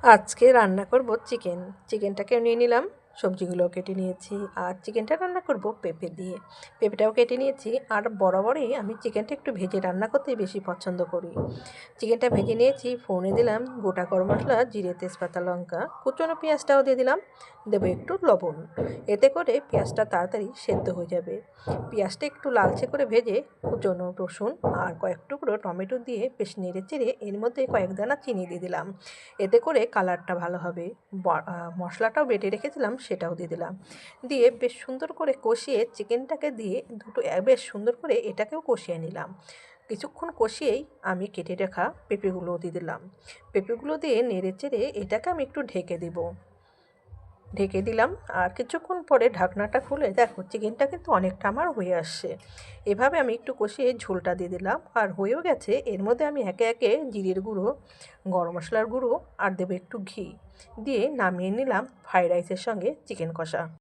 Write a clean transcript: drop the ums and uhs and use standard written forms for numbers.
আজকে রান্না করব চিকেন। চিকেনটাকে নিয়ে নিলাম, সবজিগুলোও কেটে নিয়েছি। আর চিকেনটা রান্না করব পেঁপে দিয়ে। পেঁপেটাও কেটে নিয়েছি। আর বরাবরই আমি চিকেনটা একটু ভেজে রান্না করতেই বেশি পছন্দ করি। চিকেনটা ভেজে নিয়েছি, ফোড়নে দিলাম গোটা গরম মশলা, জিরে, তেজপাতা, লঙ্কা, কুচনো পেঁয়াজটাও দিয়ে দিলাম, দেবো একটু লবণ। এতে করে পেঁয়াজটা তাড়াতাড়ি সেদ্ধ হয়ে যাবে। পেঁয়াজটা একটু লালচে করে ভেজে কুচনো রসুন আর কয়েক টুকরো টমেটো দিয়ে বেশ নেড়ে চেড়ে এর মধ্যে কয়েক দানা চিনি দিয়ে দিলাম। এতে করে কালারটা ভালো হবে। মশলাটাও বেটে রেখেছিলাম, সেটাও দিয়ে দিলাম। দিয়ে বেশ সুন্দর করে কষিয়ে চিকেনটাকে দিয়ে বেশ সুন্দর করে এটাকেও কষিয়ে নিলাম। কিছুক্ষণ কষিয়েই আমি কেটে রাখা পেঁপেগুলো দিয়ে দিলাম। পেঁপেগুলো দিয়ে নেড়ে চেড়ে এটাকে আমি একটু ঢেকে দিলাম। আর কিছুক্ষণ পরে ঢাকনাটা খুলে দেখো চিকেনটা কিন্তু অনেকটা আমার হয়ে আসছে। এভাবে আমি একটু কষিয়ে ঝোলটা দিয়ে দিলাম, আর হয়েও গেছে। এর মধ্যে আমি একে একে জিরের গুঁড়ো, গরম মশলার গুঁড়ো আর দেবো একটু ঘি দিয়ে নামিয়ে নিলাম ফ্রাইড রাইসের সঙ্গে চিকেন কষা।